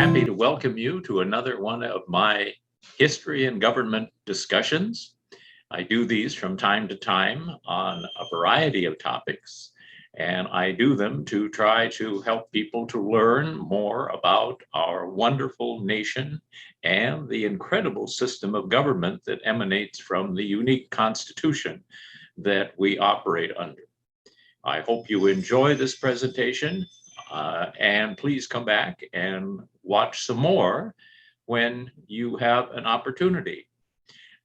happy to welcome you to another one of my history and government discussions. I do these from time to time on a variety of topics, and I do them to try to help people to learn more about our wonderful nation and the incredible system of government that emanates from the unique Constitution that we operate under. I hope you enjoy this presentation. And please come back and watch some more when you have an opportunity.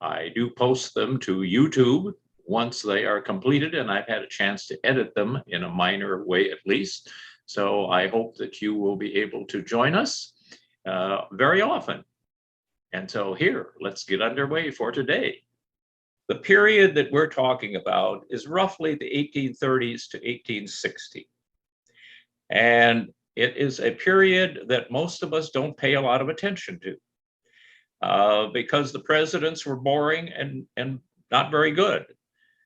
I do post them to YouTube once they are completed, and I've had a chance to edit them in a minor way at least. So I hope that you will be able to join us very often. And so here, let's get underway for today. The period that we're talking about is roughly the 1830s to 1860. And it is a period that most of us don't pay a lot of attention to because the presidents were boring and not very good.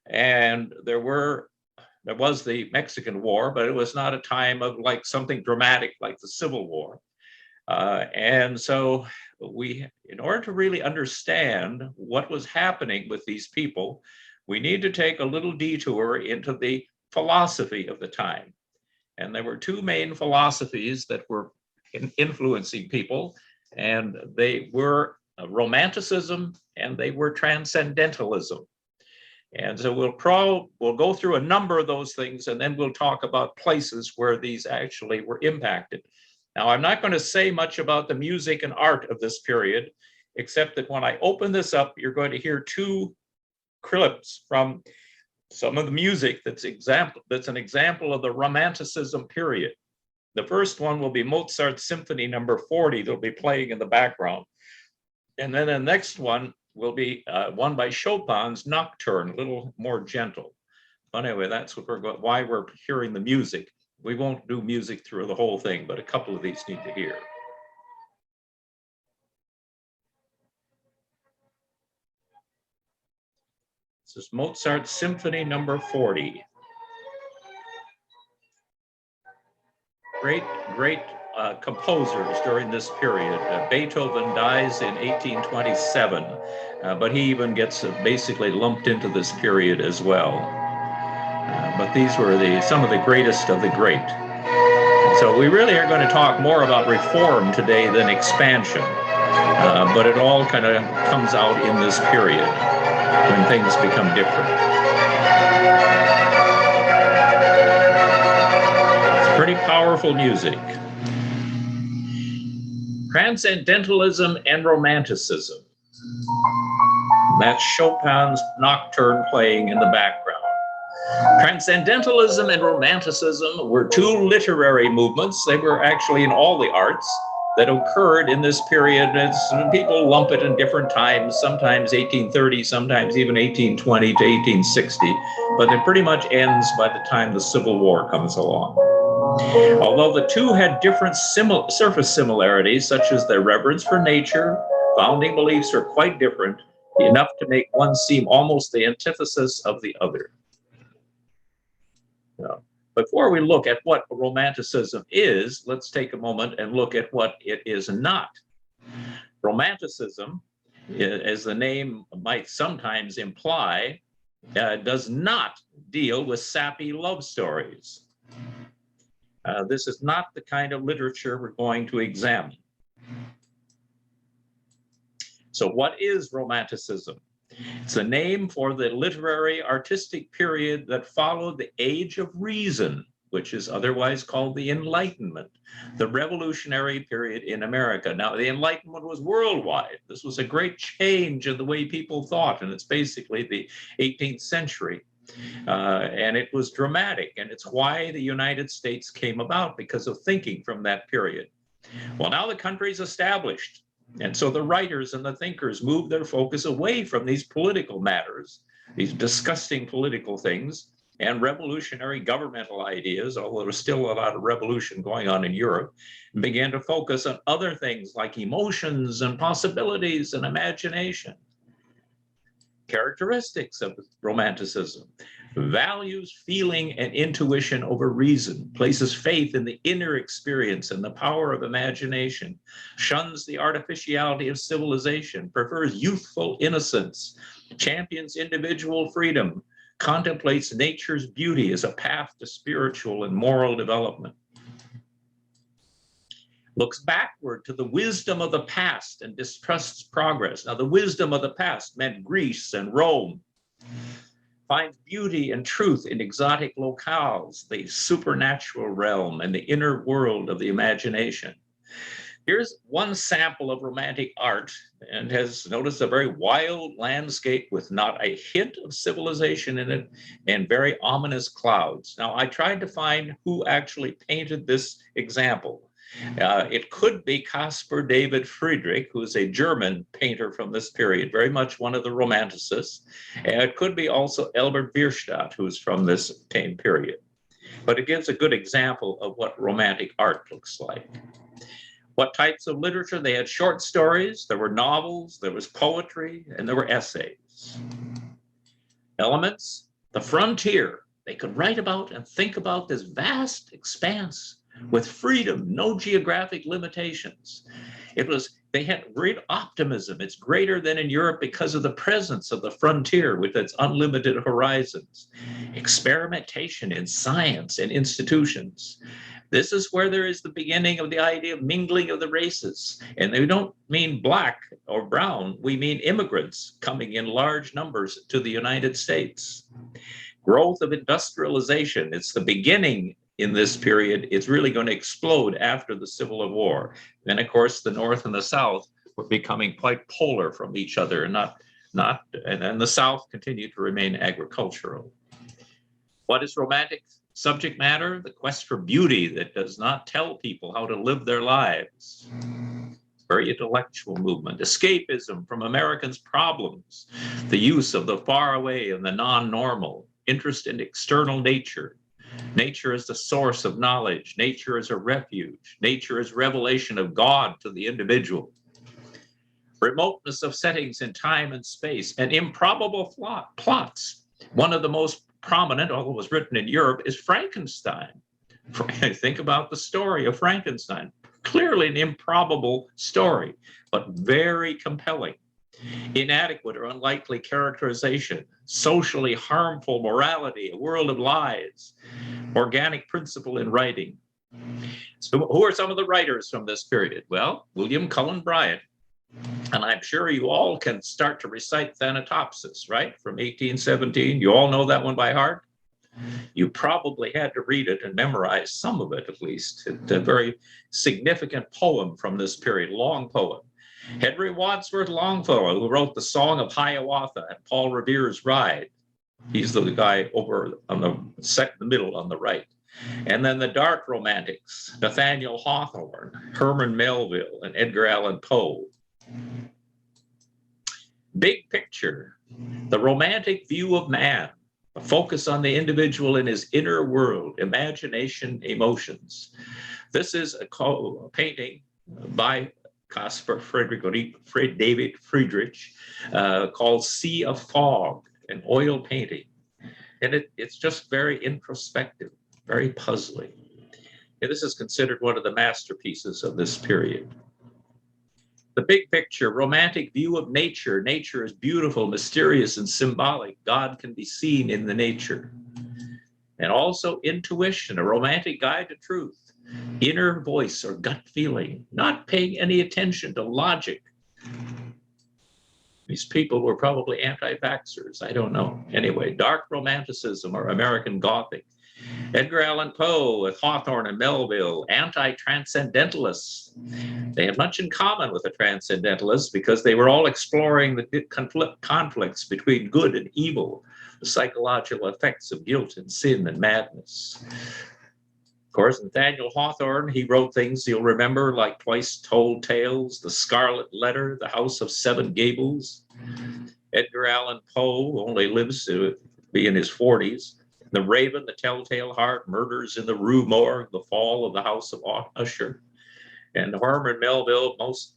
And there was the Mexican War, but it was not a time of like something dramatic like the Civil War. And so in order to really understand what was happening with these people, we need to take a little detour into the philosophy of the time. And there were two main philosophies that were influencing people, and they were Romanticism and they were Transcendentalism. And so we'll go through a number of those things, and then we'll talk about places where these actually were impacted. Now, I'm not going to say much about the music and art of this period, except that when I open this up, you're going to hear two clips from some of the music that's an example of the Romanticism period. The first one will be Mozart's Symphony No. 40 that'll be playing in the background. And then the next one will be one by Chopin's Nocturne, a little more gentle. But anyway, that's why we're hearing the music. We won't do music through the whole thing, but a couple of these need to hear. This is Mozart's Symphony No. 40. Great composers during this period. Beethoven dies in 1827, but he even gets basically lumped into this period as well. But these were some of the greatest of the great. So we really are going to talk more about reform today than expansion, but it all kind of comes out in this period when things become different. It's pretty powerful music. Transcendentalism and Romanticism. That's Chopin's Nocturne playing in the background. Transcendentalism and Romanticism were two literary movements. They were actually in all the arts that occurred in this period. People lump it in different times, sometimes 1830, sometimes even 1820 to 1860, but it pretty much ends by the time the Civil War comes along. Although the two had different surface similarities, such as their reverence for nature, founding beliefs are quite different, enough to make one seem almost the antithesis of the other. Before we look at what Romanticism is, let's take a moment and look at what it is not. Romanticism, as the name might sometimes imply, does not deal with sappy love stories. This is not the kind of literature we're going to examine. So what is Romanticism? It's a name for the literary artistic period that followed the Age of Reason, which is otherwise called the Enlightenment, the revolutionary period in America. Now, the Enlightenment was worldwide. This was a great change in the way people thought, and it's basically the 18th century. And it was dramatic, and it's why the United States came about, because of thinking from that period. Well, now the country's established. And so the writers and the thinkers moved their focus away from these political matters, these disgusting political things, and revolutionary governmental ideas, although there was still a lot of revolution going on in Europe, and began to focus on other things like emotions and possibilities and imagination. Characteristics of Romanticism. values feeling and intuition over reason, places faith in the inner experience and the power of imagination, shuns the artificiality of civilization, prefers youthful innocence, champions individual freedom, contemplates nature's beauty as a path to spiritual and moral development, looks backward to the wisdom of the past and distrusts progress. Now, the wisdom of the past meant Greece and Rome. Finds beauty and truth in exotic locales, the supernatural realm and the inner world of the imagination. Here's one sample of romantic art, and has noticed a very wild landscape with not a hint of civilization in it and very ominous clouds. Now, I tried to find who actually painted this example. It could be Caspar David Friedrich, who is a German painter from this period, very much one of the Romanticists. And it could be also Albert Bierstadt, who's from this time period. But it gives a good example of what romantic art looks like. What types of literature? They had short stories, there were novels, there was poetry, and there were essays. Elements, the frontier. They could write about and think about this vast expanse with freedom, no geographic limitations. They had great optimism. It's greater than in Europe because of the presence of the frontier with its unlimited horizons. Experimentation in science and institutions. This is where there is the beginning of the idea of mingling of the races. And we don't mean black or brown, we mean immigrants coming in large numbers to the United States. Growth of industrialization, it's the beginning in this period. It's really going to explode after the Civil War. Then, of course, the North and the South were becoming quite polar from each other, and the South continued to remain agricultural. What is romantic subject matter? The quest for beauty that does not tell people how to live their lives. Very intellectual movement. Escapism from Americans' problems. The use of the faraway and the non-normal. Interest in external nature. Nature is the source of knowledge. Nature is a refuge. Nature is revelation of God to the individual. Remoteness of settings in time and space and improbable plots. One of the most prominent, although it was written in Europe, is Frankenstein. Think about the story of Frankenstein. Clearly an improbable story, but very compelling. Inadequate or unlikely characterization, socially harmful morality, a world of lies, organic principle in writing. So who are some of the writers from this period? Well, William Cullen Bryant, and I'm sure you all can start to recite Thanatopsis, right? From 1817, you all know that one by heart? You probably had to read it and memorize some of it at least. It's a very significant poem from this period, long poem. Henry Wadsworth Longfellow, who wrote the Song of Hiawatha and Paul Revere's Ride. He's the guy over on the middle on the right. And then the dark romantics, Nathaniel Hawthorne, Herman Melville, and Edgar Allan Poe. Big picture, the romantic view of man, a focus on the individual in his inner world, imagination, emotions. This is a painting by Caspar David Friedrich called Sea of Fog, an oil painting. And it's just very introspective, very puzzling. And this is considered one of the masterpieces of this period. The big picture, romantic view of nature. Nature is beautiful, mysterious, and symbolic. God can be seen in the nature. And also intuition, a romantic guide to truth. Inner voice or gut feeling, not paying any attention to logic. These people were probably anti-vaxxers, I don't know. Anyway, dark romanticism or American Gothic. Edgar Allan Poe with Hawthorne and Melville, anti-transcendentalists. They had much in common with the transcendentalists because they were all exploring the conflicts between good and evil, the psychological effects of guilt and sin and madness. Of course, Nathaniel Hawthorne, he wrote things you'll remember like Twice Told Tales, The Scarlet Letter, The House of Seven Gables. Edgar Allan Poe only lives to be in his 40s. The Raven, The Telltale Heart, Murders in the Rue Morgue, The Fall of the House of Usher. And Herman Melville, most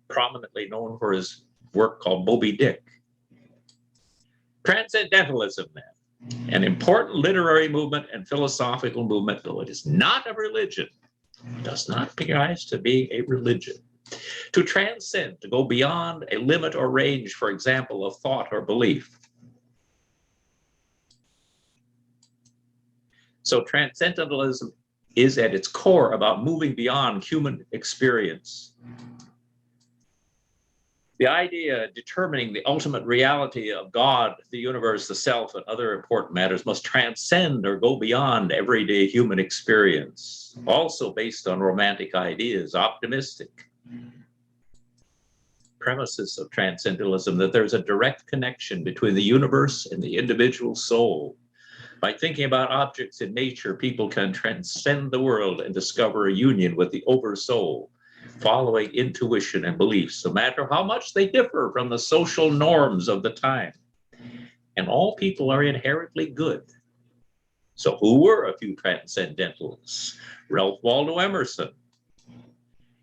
prominently known for his work called Moby Dick. Transcendentalism, then. An important literary movement and philosophical movement, though it is not a religion, does not rise to be a religion. To transcend, to go beyond a limit or range, for example, of thought or belief. So transcendentalism is at its core about moving beyond human experience. The idea determining the ultimate reality of God, the universe, the self, and other important matters must transcend or go beyond everyday human experience, also based on romantic ideas, optimistic premises of transcendentalism, that there's a direct connection between the universe and the individual soul. By thinking about objects in nature, people can transcend the world and discover a union with the oversoul, following intuition and beliefs, no matter how much they differ from the social norms of the time. And all people are inherently good. So who were a few transcendentalists? Ralph Waldo Emerson,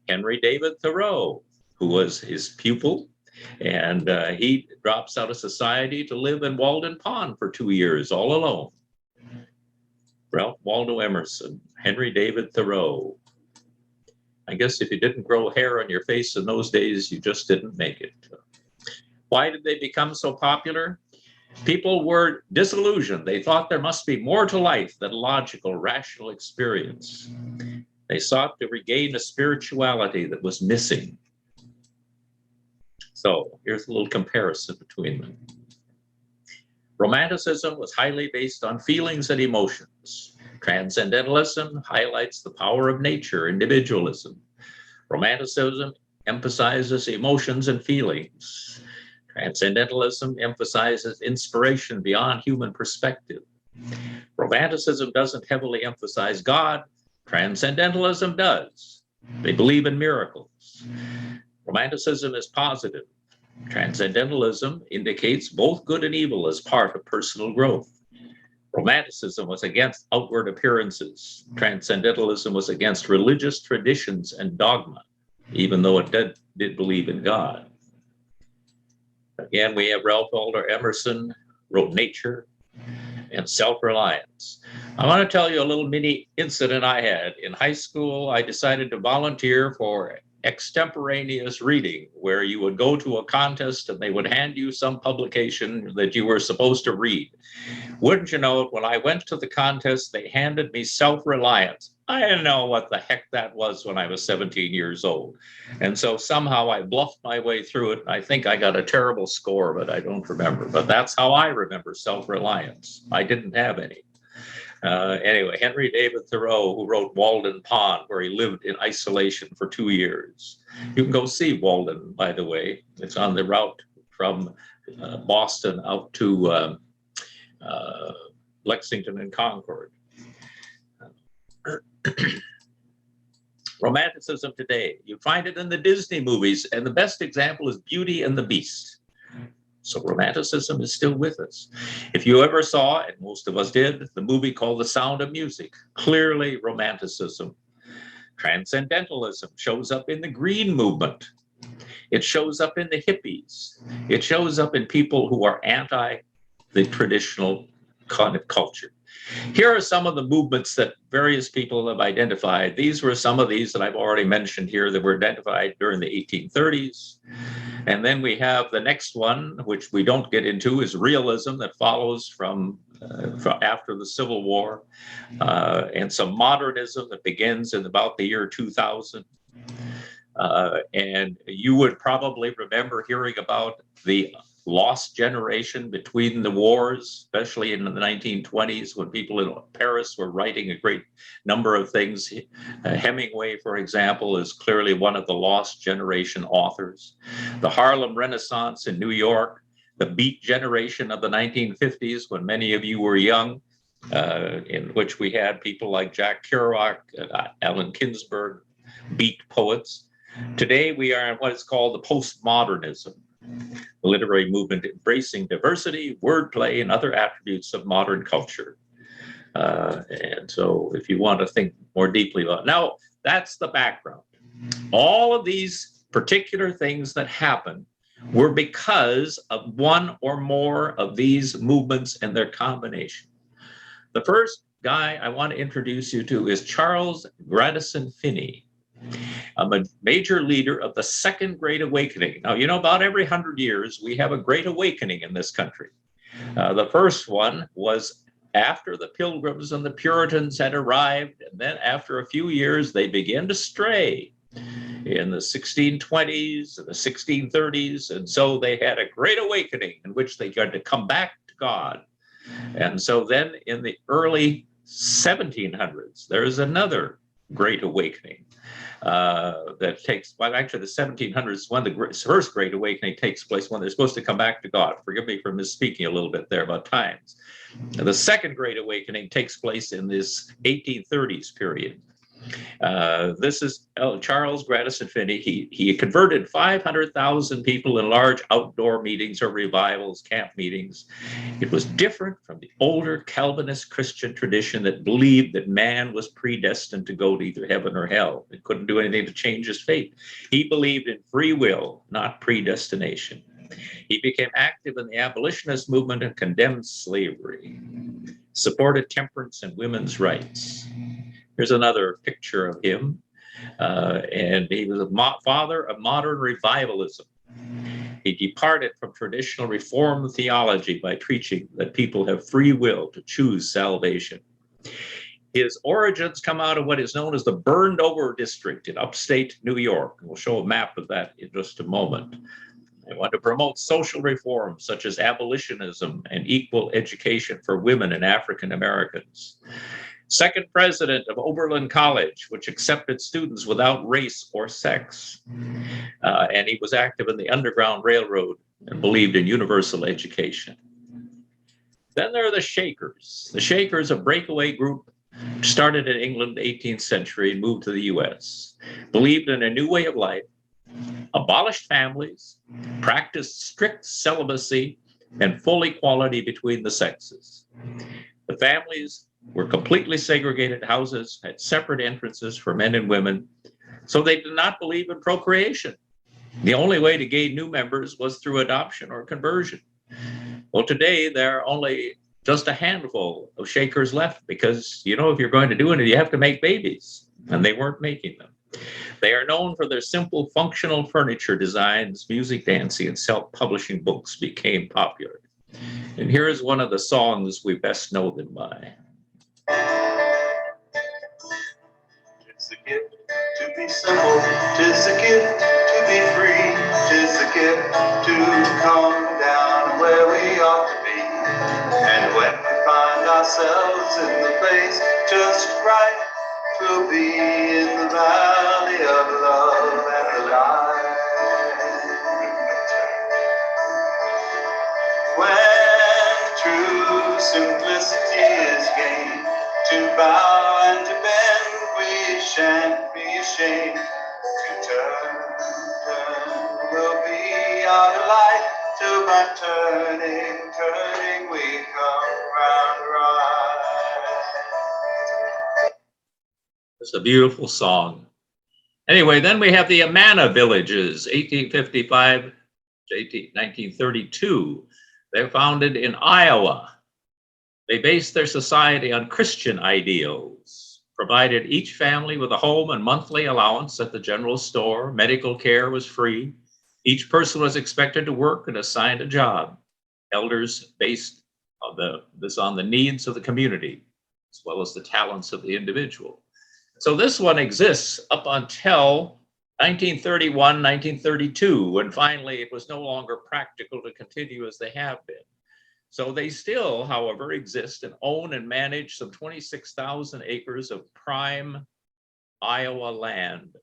Henry David Thoreau, who was his pupil, and he drops out of society to live in Walden Pond for 2 years all alone. Ralph Waldo Emerson, Henry David Thoreau. I guess if you didn't grow hair on your face in those days, you just didn't make it. Why did they become so popular? People were disillusioned. They thought there must be more to life than logical, rational experience. They sought to regain a spirituality that was missing. So here's a little comparison between them. Romanticism was highly based on feelings and emotions. Transcendentalism highlights the power of nature, individualism. Romanticism emphasizes emotions and feelings. Transcendentalism emphasizes inspiration beyond human perspective. Romanticism doesn't heavily emphasize God. Transcendentalism does. They believe in miracles. Romanticism is positive. Transcendentalism indicates both good and evil as part of personal growth. Romanticism was against outward appearances. Transcendentalism was against religious traditions and dogma, even though it did believe in God. Again, we have Ralph Waldo Emerson, wrote Nature and Self-Reliance. I want to tell you a little mini incident I had. In high school, I decided to volunteer for extemporaneous reading, where you would go to a contest and they would hand you some publication that you were supposed to read. Wouldn't you know it, when I went to the contest, they handed me Self-Reliance. I didn't know what the heck that was when I was 17 years old. And so somehow I bluffed my way through it. I think I got a terrible score, but I don't remember. But that's how I remember Self-Reliance. I didn't have any. Anyway, Henry David Thoreau, who wrote Walden Pond, where he lived in isolation for 2 years. You can go see Walden, by the way. It's on the route from Boston out to Lexington and Concord. Romanticism today, you find it in the Disney movies, and the best example is Beauty and the Beast. So Romanticism is still with us. If you ever saw, and most of us did, the movie called The Sound of Music, clearly Romanticism. Transcendentalism shows up in the Green Movement. It shows up in the hippies. It shows up in people who are anti the traditional kind of culture. Here are some of the movements that various people have identified. These were some of these that I've already mentioned here that were identified during the 1830s. And then we have the next one, which we don't get into, is realism, that follows from after the Civil War, and some modernism that begins in about the year 2000. And you would probably remember hearing about the lost generation between the wars, especially in the 1920s, when people in Paris were writing a great number of things. Hemingway, for example, is clearly one of the lost generation authors. The Harlem Renaissance in New York, the Beat generation of the 1950s, when many of you were young, in which we had people like Jack Kerouac, Allen Ginsberg, Beat poets. Today, we are in what is called the postmodernism, the literary movement embracing diversity, wordplay, and other attributes of modern culture. And so if you want to think more deeply about it. Now, that's the background. All of these particular things that happen were because of one or more of these movements and their combination. The first guy I want to introduce you to is Charles Grandison Finney, a major leader of the Second Great Awakening. Now, you know, about every 100 years, we have a Great Awakening in this country. The first one was after the Pilgrims and the Puritans had arrived, and then after a few years, they began to stray in the 1620s and the 1630s. And so they had a Great Awakening in which they got to come back to God. And so then in the early 1700s, there's another Great Awakening that takes, well, actually the 1700s, when the first Great Awakening takes place, when they're supposed to come back to God. Forgive me for misspeaking a little bit there about times. The second Great Awakening takes place in this 1830s period. This is Charles Grandison Finney. He converted 500,000 people in large outdoor meetings or revivals, camp meetings. It was different from the older Calvinist Christian tradition that believed that man was predestined to go to either heaven or hell. It couldn't do anything to change his fate. He believed in free will, not predestination. He became active in the abolitionist movement and condemned slavery, supported temperance and women's rights. Here's another picture of him, and he was a father of modern revivalism. He departed from traditional Reformed theology by preaching that people have free will to choose salvation. His origins come out of what is known as the Burned Over District in upstate New York. We'll show a map of that in just a moment. They want to promote social reforms such as abolitionism and equal education for women and African Americans. Second president of Oberlin College, which accepted students without race or sex. And he was active in the Underground Railroad and believed in universal education. Then there are the Shakers. The Shakers, a breakaway group, started in England in the 18th century and moved to the US. Believed in a new way of life, abolished families, practiced strict celibacy, and full equality between the sexes. The families were completely segregated houses, had separate entrances for men and women, so they did not believe in procreation. The only way to gain new members was through adoption or conversion. Well, today there are only just a handful of Shakers left because, you know, if you're going to do it, you have to make babies, and they weren't making them. They are known for their simple functional furniture designs. Music, dancing, and self-publishing books became popular. And here is one of the songs we best know them by. It's a gift to be simple, 'tis a gift to be free, 'tis a gift to come down where we ought to be. And when we find ourselves in the place just right, we'll be in the valley of love and light. When true simplicity is gained, to bow and to bend, we shan't be ashamed to turn. We'll be our delight, till by turning, we come round right. It's a beautiful song. Anyway, then we have the Amana villages, 1855 to 1932. They're founded in Iowa. They based their society on Christian ideals, provided each family with a home and monthly allowance at the general store. Medical care was free. Each person was expected to work and assigned a job. Elders based this on the needs of the community, as well as the talents of the individual. So this one exists up until 1931, 1932, when finally it was no longer practical to continue as they have been. So they still, however, exist and own and manage some 26,000 acres of prime Iowa land.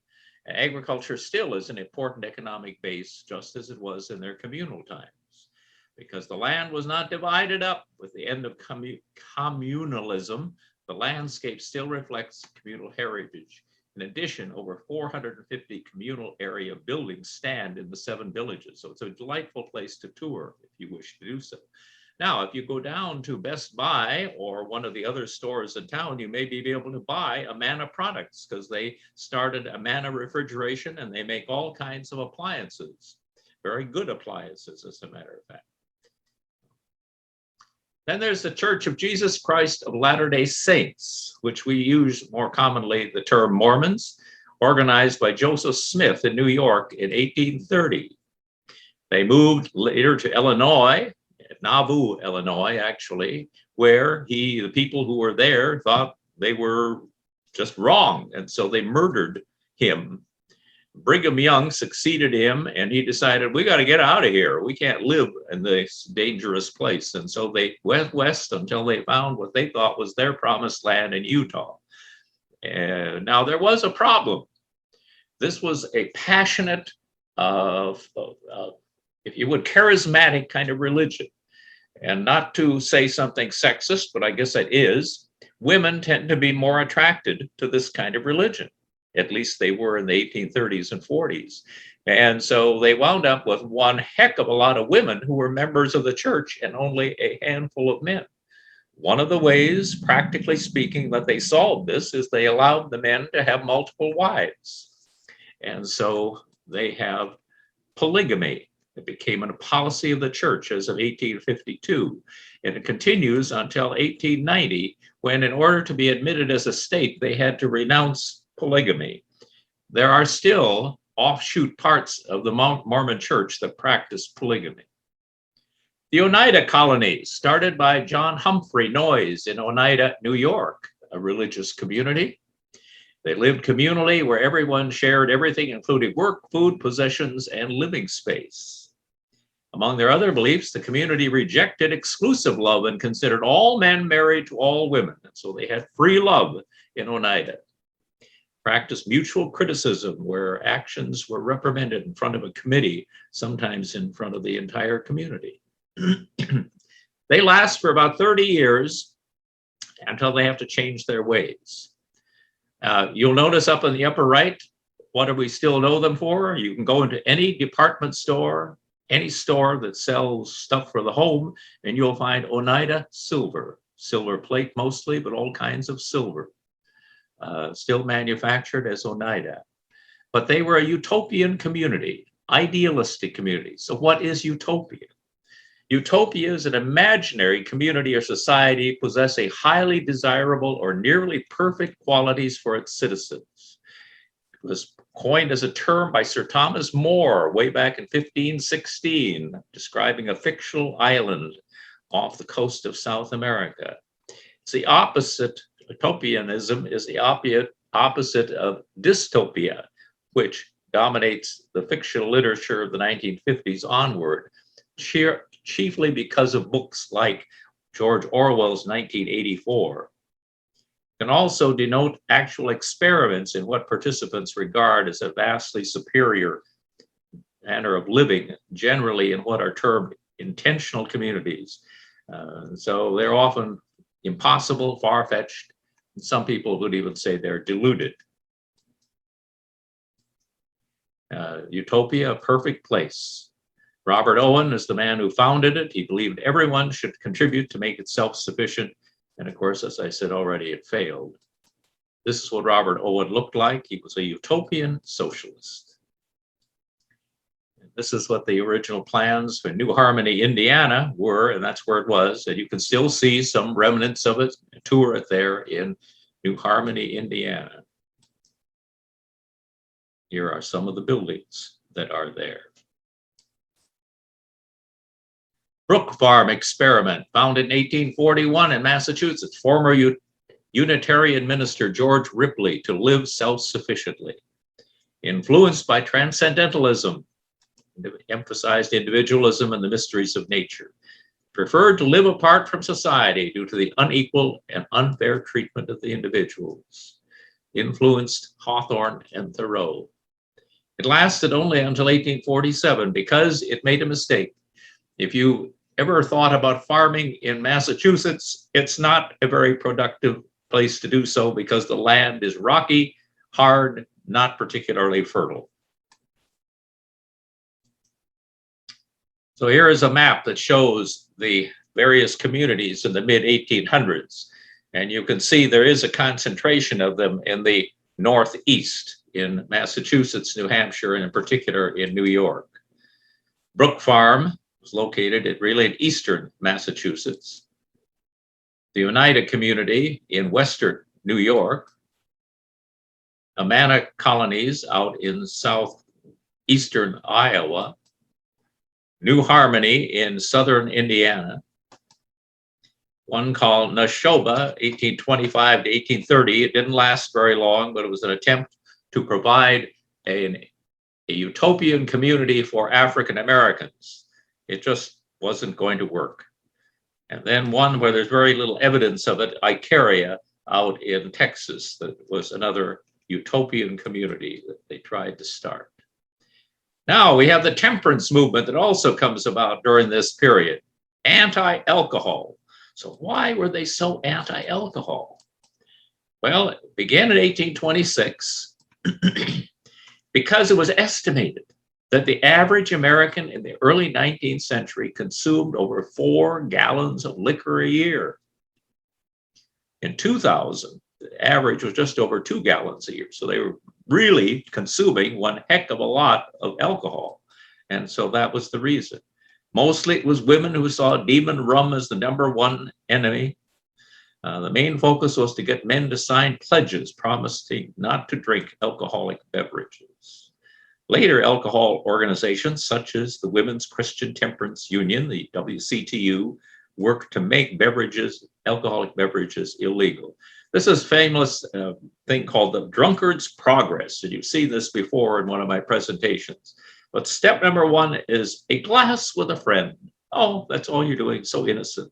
And agriculture still is an important economic base, just as it was in their communal times, because the land was not divided up with the end of communalism. The landscape still reflects communal heritage. In addition, over 450 communal area buildings stand in the 7 villages. So it's a delightful place to tour if you wish to do so. Now, if you go down to Best Buy or one of the other stores in town, you may be able to buy Amana products because they started Amana refrigeration and they make all kinds of appliances. very good appliances, as a matter of fact. Then there's the Church of Jesus Christ of Latter-day Saints, which we use more commonly the term Mormons, organized by Joseph Smith in New York in 1830. They moved later to Illinois, Nauvoo, Illinois, actually, where the people who were there thought they were just wrong, and so they murdered him. Brigham Young succeeded him, and he decided, we got to get out of here. We can't live in this dangerous place. And so they went west until they found what they thought was their promised land in Utah. And now there was a problem. This was a passionate, if you would, charismatic kind of religion. And not to say something sexist, but I guess it is, women tend to be more attracted to this kind of religion. At least they were in the 1830s and 40s. And so they wound up with one heck of a lot of women who were members of the church and only a handful of men. One of the ways, practically speaking, that they solved this is they allowed the men to have multiple wives. And so they have polygamy. It became a policy of the church as of 1852. And it continues until 1890, when in order to be admitted as a state, they had to renounce polygamy. There are still offshoot parts of the Mormon church that practice polygamy. The Oneida colony, started by John Humphrey Noyes in Oneida, New York, a religious community. They lived communally where everyone shared everything, including work, food, possessions, and living space. Among their other beliefs, the community rejected exclusive love and considered all men married to all women. And so they had free love in Oneida. Practiced mutual criticism, where actions were reprimanded in front of a committee, sometimes in front of the entire community. They last for about 30 years until they have to change their ways. You'll notice up in the upper right, what do we still know them for? You can go into any department store, any store that sells stuff for the home, and you'll find Oneida silver plate mostly, but all kinds of silver. Still manufactured as Oneida. But they were a utopian community, idealistic community. So what is utopia? Utopia is an imaginary community or society possessing highly desirable or nearly perfect qualities for its citizens. It was coined as a term by Sir Thomas More way back in 1516, describing a fictional island off the coast of South America. It's the opposite. Utopianism is the opposite of dystopia, which dominates the fictional literature of the 1950s onward, chiefly because of books like George Orwell's 1984. It can also denote actual experiments in what participants regard as a vastly superior manner of living, generally in what are termed intentional communities. So they're often impossible, far-fetched. Some people would even say they're deluded. Utopia, a perfect place. Robert Owen is the man who founded it. He believed everyone should contribute to make it self-sufficient. And of course, as I said already, it failed. This is what Robert Owen looked like. He was a utopian socialist. This is what the original plans for New Harmony, Indiana were, and that's where it was. And you can still see some remnants of it, tour it there in New Harmony, Indiana. Here are some of the buildings that are there. Brook Farm experiment, founded in 1841 in Massachusetts. Former Unitarian minister George Ripley to live self-sufficiently. Influenced by Transcendentalism, emphasized individualism and the mysteries of nature. Preferred to live apart from society due to the unequal and unfair treatment of the individuals. Influenced Hawthorne and Thoreau. It lasted only until 1847 because it made a mistake. If you ever thought about farming in Massachusetts, it's not a very productive place to do so because the land is rocky, hard, not particularly fertile. So here is a map that shows the various communities in the mid-1800s. And you can see there is a concentration of them in the Northeast, in Massachusetts, New Hampshire, and in particular in New York. Brook Farm was located in eastern Massachusetts. The Oneida community in western New York. Amana colonies out in southeastern Iowa. New Harmony in southern Indiana. One called Nashoba, 1825 to 1830. It didn't last very long, but it was an attempt to provide a utopian community for African Americans. It just wasn't going to work. And then one where there's very little evidence of it, Icaria, out in Texas, that was another utopian community that they tried to start. Now we have the temperance movement that also comes about during this period, anti-alcohol. So why were they so anti-alcohol? Well, it began in 1826 because it was estimated that the average American in the early 19th century consumed over 4 gallons of liquor a year. In 2000, the average was just over 2 gallons a year. So they were really consuming one heck of a lot of alcohol. And so that was the reason. Mostly it was women who saw demon rum as the #1 enemy. The main focus was to get men to sign pledges promising not to drink alcoholic beverages. Later, alcohol organizations such as the Women's Christian Temperance Union, the WCTU, worked to make alcoholic beverages illegal. This is a famous thing called the Drunkard's Progress, and you've seen this before in one of my presentations. But step #1 is a glass with a friend. Oh, that's all you're doing, so innocent.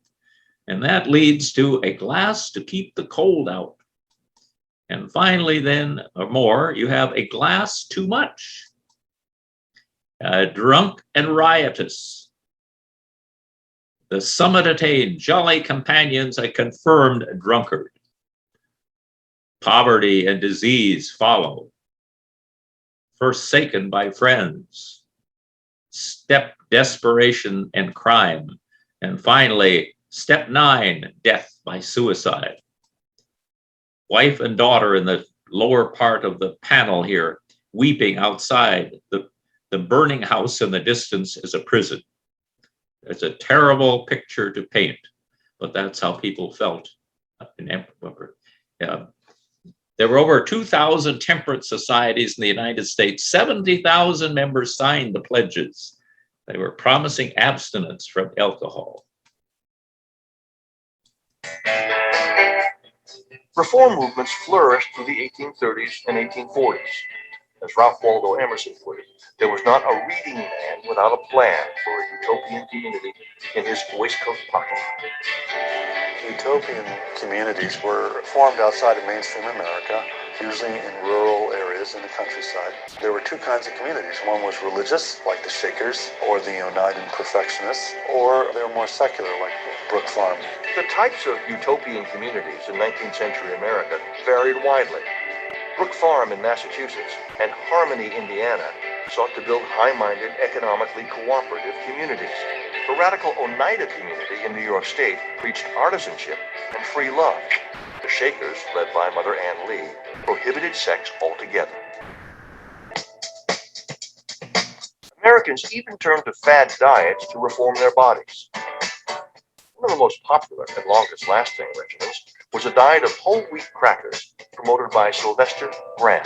And that leads to a glass to keep the cold out. And finally, then, or more, you have a glass too much. Drunk and riotous. The summit attained, jolly companions, a confirmed drunkard. Poverty and disease follow. Forsaken by friends. Step desperation and crime. And finally, step 9, death by suicide. Wife and daughter in the lower part of the panel here, weeping outside. The burning house in the distance is a prison. It's a terrible picture to paint, but that's how people felt in Emperor. There were over 2,000 temperance societies in the United States. 70,000 members signed the pledges. They were promising abstinence from alcohol. Reform movements flourished through the 1830s and 1840s. As Ralph Waldo Emerson put it, there was not a reading man without a plan for a utopian community in his waistcoat pocket. Utopian communities were formed outside of mainstream America, usually in rural areas in the countryside. There were 2 kinds of communities. One was religious, like the Shakers, or the Oneidan Perfectionists, or they were more secular, like Brook Farm. The types of utopian communities in 19th century America varied widely. Brook Farm in Massachusetts and Harmony, Indiana, sought to build high-minded, economically cooperative communities. The radical Oneida community in New York State preached artisanship and free love. The Shakers, led by Mother Ann Lee, prohibited sex altogether. Americans even turned to fad diets to reform their bodies. One of the most popular and longest-lasting regimens was a diet of whole wheat crackers promoted by Sylvester Graham.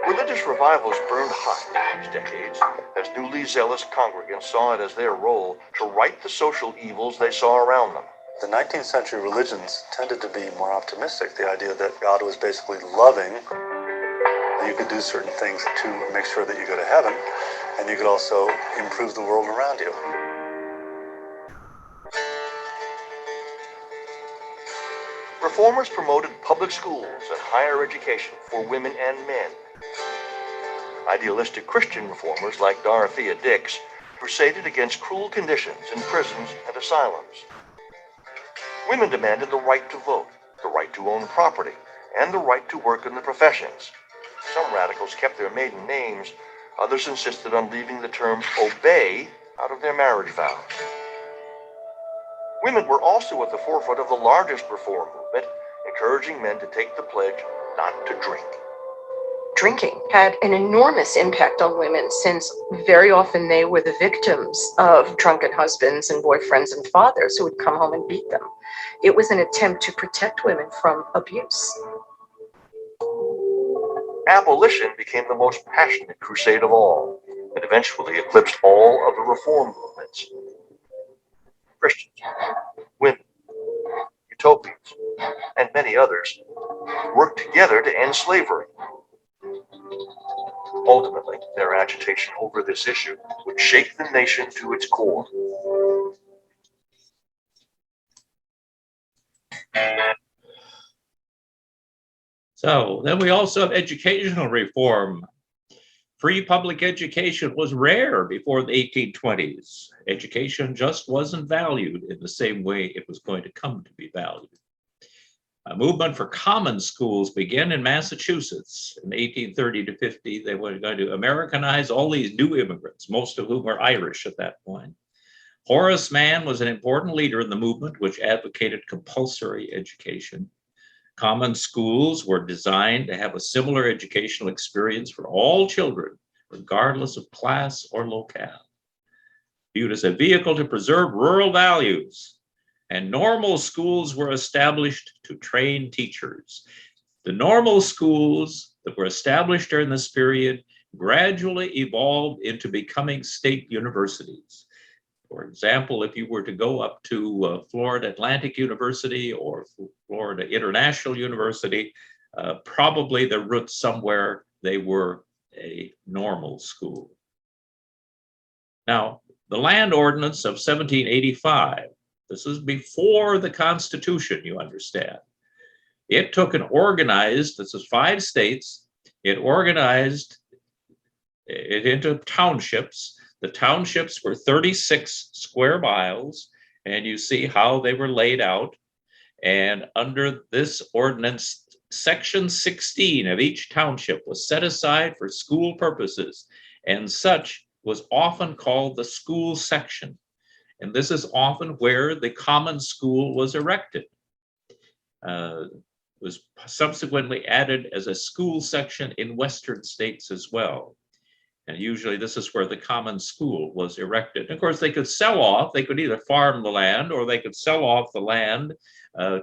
Religious revivals burned hot in these decades as newly zealous congregants saw it as their role to right the social evils they saw around them. The 19th century religions tended to be more optimistic. The idea that God was basically loving, that you could do certain things to make sure that you go to heaven, and you could also improve the world around you. Reformers promoted public schools and higher education for women and men. Idealistic Christian reformers like Dorothea Dix crusaded against cruel conditions in prisons and asylums. Women demanded the right to vote, the right to own property, and the right to work in the professions. Some radicals kept their maiden names. Others insisted on leaving the term obey out of their marriage vows. Women were also at the forefront of the largest reform movement, encouraging men to take the pledge not to drink. drinking had an enormous impact on women, since very often they were the victims of drunken husbands and boyfriends and fathers who would come home and beat them. It was an attempt to protect women from abuse. Abolition became the most passionate crusade of all, and eventually eclipsed all of the reform movements. Christians, women, utopians, and many others worked together to end slavery. Ultimately, their agitation over this issue would shake the nation to its core. So then we also have educational reform. Free public education was rare before the 1820s. Education just wasn't valued in the same way it was going to come to be valued. A movement for common schools began in Massachusetts in 1830 to 50. They were going to Americanize all these new immigrants, most of whom were Irish at that point. Horace Mann was an important leader in the movement, which advocated compulsory education. Common schools were designed to have a similar educational experience for all children, regardless of class or locale. Viewed as a vehicle to preserve rural values, and normal schools were established to train teachers. The normal schools that were established during this period gradually evolved into becoming state universities. For example, if you were to go up to Florida Atlantic University or Florida International University, probably the roots somewhere they were a normal school. Now, the Land Ordinance of 1785, this is before the Constitution, you understand. It took and organized, this is 5 states, it organized it into townships. The townships were 36 square miles, and you see how they were laid out. And under this ordinance, section 16 of each township was set aside for school purposes, and such was often called the school section. And this is often where the common school was erected. Was subsequently added as a school section in Western states as well. And usually this is where the common school was erected. And of course, they could sell off, they could either farm the land or they could sell off the land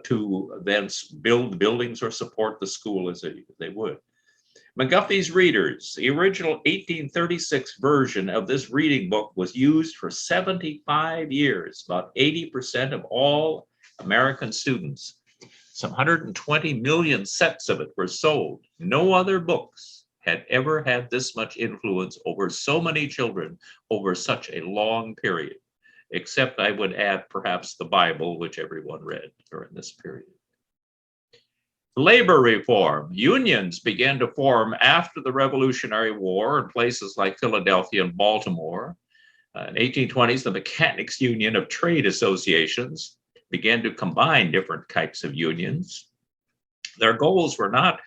to then build buildings or support the school as they would. McGuffey's Readers, the original 1836 version of this reading book was used for 75 years, about 80% of all American students. Some 120 million sets of it were sold. No other books had ever had this much influence over so many children over such a long period, except I would add perhaps the Bible, which everyone read during this period. Labor reform. Unions began to form after the Revolutionary War in places like Philadelphia and Baltimore. In the 1820s, the Mechanics Union of Trade Associations began to combine different types of unions. Their goals were not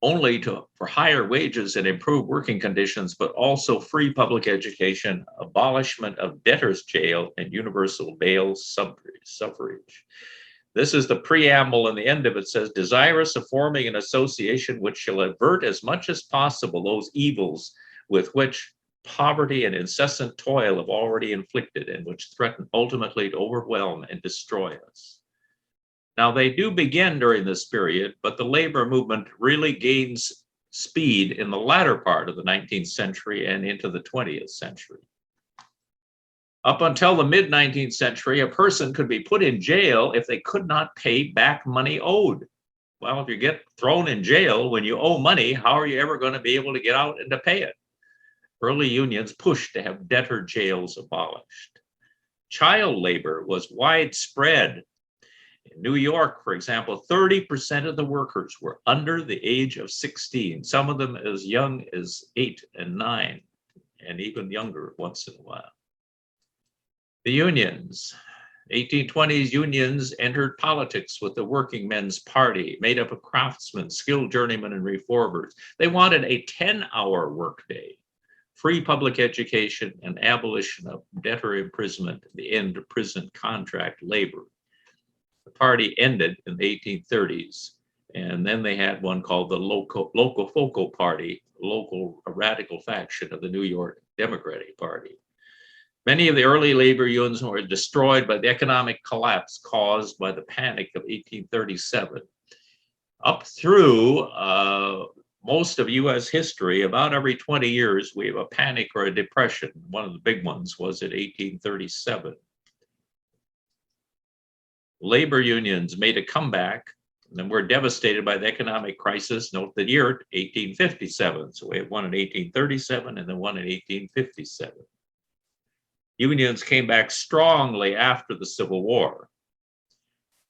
only for higher wages and improved working conditions, but also free public education, abolishment of debtors' jail, and universal bail suffrage. This is the preamble, and the end of it says, desirous of forming an association which shall avert as much as possible those evils with which poverty and incessant toil have already inflicted, and which threaten ultimately to overwhelm and destroy us. Now, they do begin during this period, but the labor movement really gains speed in the latter part of the 19th century and into the 20th century. Up until the mid-19th century, a person could be put in jail if they could not pay back money owed. Well, if you get thrown in jail when you owe money, how are you ever going to be able to get out and to pay it? Early unions pushed to have debtor jails abolished. Child labor was widespread. In New York, for example, 30% of the workers were under the age of 16, some of them as young as 8 and 9, and even younger once in a while. The unions. 1820s unions entered politics with the Working Men's Party, made up of craftsmen, skilled journeymen, and reformers. They wanted a 10-hour workday, free public education, and abolition of debtor imprisonment, the end of prison contract labor. The party ended in the 1830s, And then they had one called the Local Focal Party, local radical faction of the New York Democratic Party. Many of the early labor unions were destroyed by the economic collapse caused by the Panic of 1837. Up through most of US history, about every 20 years, we have a panic or a depression. One of the big ones was in 1837. Labor unions made a comeback and were devastated by the economic crisis. Note the year 1857. So we had one in 1837 and then one in 1857. Unions came back strongly after the Civil War.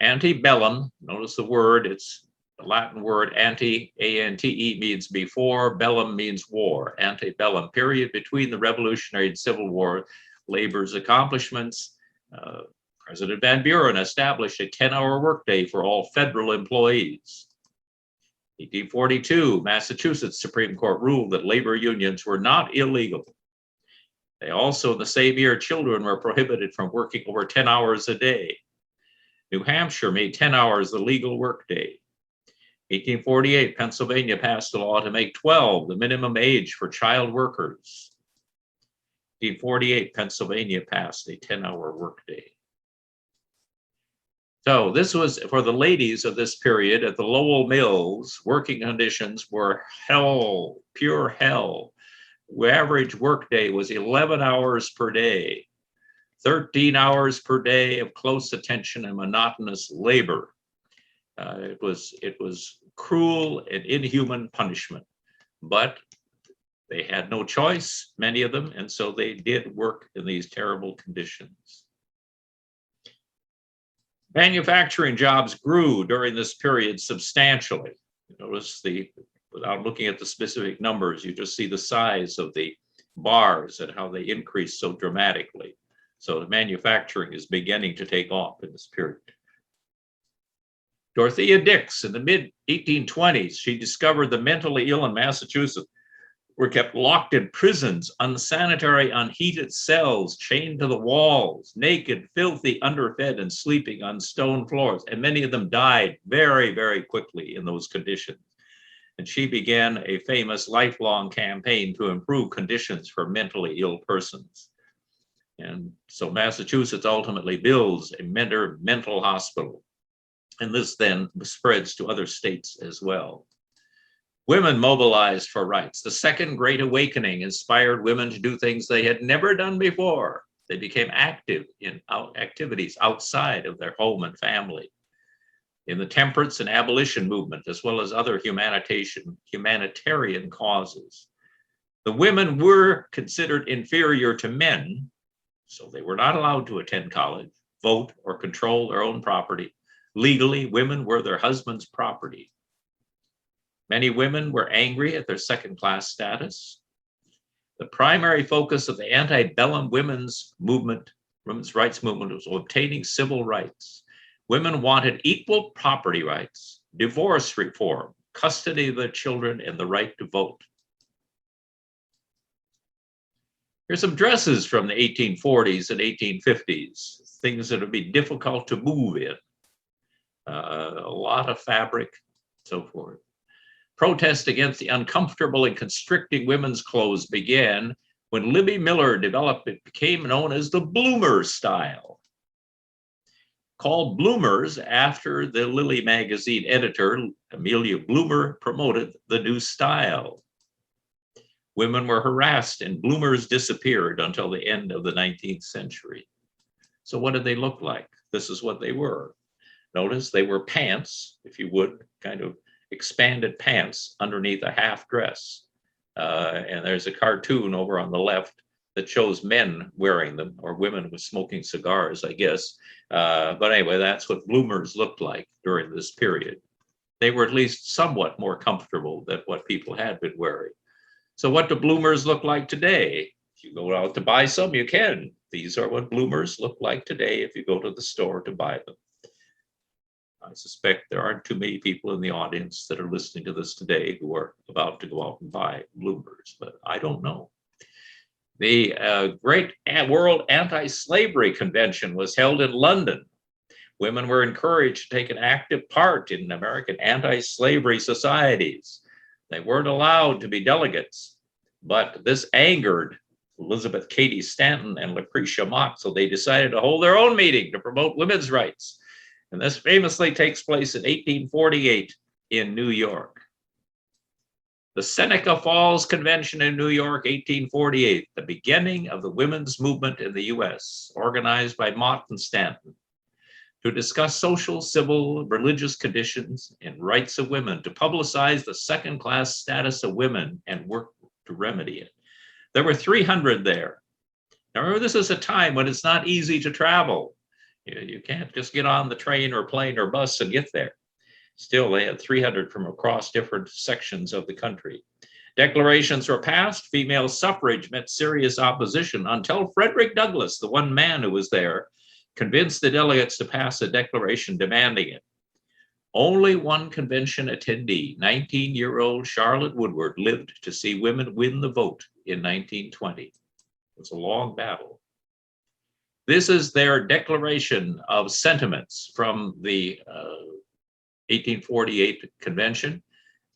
Antebellum, notice the word, it's the Latin word ante, A-N-T-E, means before, bellum means war. Antebellum period between the Revolutionary and Civil War, labor's accomplishments. President Van Buren established a 10-hour workday for all federal employees. 1842, Massachusetts Supreme Court ruled that labor unions were not illegal. They also, in the same year, children were prohibited from working over 10 hours a day. New Hampshire made 10 hours the legal workday. 1848, Pennsylvania passed a law to make 12 the minimum age for child workers. 1848, Pennsylvania passed a 10-hour workday. So this was for the ladies of this period at the Lowell Mills. Working conditions were hell, pure hell. The average workday was 11 hours per day, 13 hours per day of close attention and monotonous labor. It was cruel and inhuman punishment, but they had no choice, many of them, and so they did work in these terrible conditions. Manufacturing jobs grew during this period substantially. Notice without looking at the specific numbers, you just see the size of the bars and how they increased so dramatically. So the manufacturing is beginning to take off in this period. Dorothea Dix, in the mid-1820s, she discovered the mentally ill in Massachusetts were kept locked in prisons, unsanitary, unheated cells, chained to the walls, naked, filthy, underfed, and sleeping on stone floors. And many of them died very, very quickly in those conditions. And she began a famous lifelong campaign to improve conditions for mentally ill persons. And so Massachusetts ultimately builds a mental hospital. And this then spreads to other states as well. Women mobilized for rights. The Second Great Awakening inspired women to do things they had never done before. They became active in activities outside of their home and family. In the temperance and abolition movement, as well as other humanitarian causes. The women were considered inferior to men, so they were not allowed to attend college, vote, or control their own property. Legally, women were their husband's property. Many women were angry at their second-class status. The primary focus of the antebellum women's rights movement, was obtaining civil rights. Women wanted equal property rights, divorce reform, custody of their children, and the right to vote. Here's some dresses from the 1840s and 1850s, things that would be difficult to move in. A lot of fabric, so forth. Protest against the uncomfortable and constricting women's clothes began when Libby Miller developed it, became known as the bloomer style. Called bloomers after the Lily magazine editor, Amelia Bloomer, promoted the new style. Women were harassed and bloomers disappeared until the end of the 19th century. So what did they look like? This is what they were. Notice they were pants, if you would, kind of expanded pants underneath a half dress. And there's a cartoon over on the left that shows men wearing them, or women with smoking cigars, I guess. But anyway, that's what bloomers looked like during this period. They were at least somewhat more comfortable than what people had been wearing. So what do bloomers look like today? If you go out to buy some, you can. These are what bloomers look like today if you go to the store to buy them. I suspect there aren't too many people in the audience that are listening to this today who are about to go out and buy bloomers, but I don't know. The Great World Anti-Slavery Convention was held in London, Women were encouraged to take an active part in American anti-slavery societies. They weren't allowed to be delegates, but this angered Elizabeth Cady Stanton and Lucretia Mott, so they decided to hold their own meeting to promote women's rights. And this famously takes place in 1848 in New York. The Seneca Falls Convention in New York, 1848, the beginning of the women's movement in the US, organized by Mott and Stanton, to discuss social, civil, religious conditions and rights of women, to publicize the second-class status of women and work to remedy it. There were 300 there. Now remember, this is a time when it's not easy to travel. You can't just get on the train or plane or bus and get there. Still, they had 300 from across different sections of the country. Declarations were passed. Female suffrage met serious opposition until Frederick Douglass, the one man who was there, convinced the delegates to pass a declaration demanding it. Only one convention attendee, 19-year-old Charlotte Woodward, lived to see women win the vote in 1920. It was a long battle. This is their declaration of sentiments from the 1848 convention.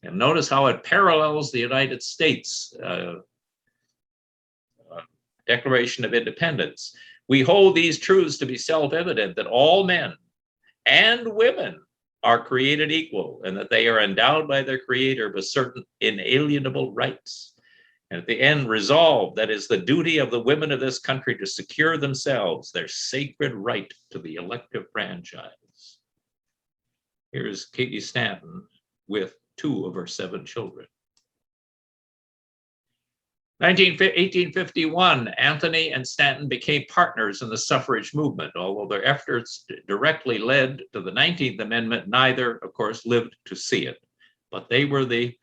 And notice how it parallels the United States Declaration of Independence. We hold these truths to be self-evident, that all men and women are created equal, and that they are endowed by their Creator with certain inalienable rights. And at the end, resolved that is the duty of the women of this country to secure themselves their sacred right to the elective franchise. Here's Cady Stanton with 2 of her 7 children. 1851, Anthony and Stanton became partners in the suffrage movement. Although their efforts directly led to the 19th Amendment, neither, of course, lived to see it. But they were the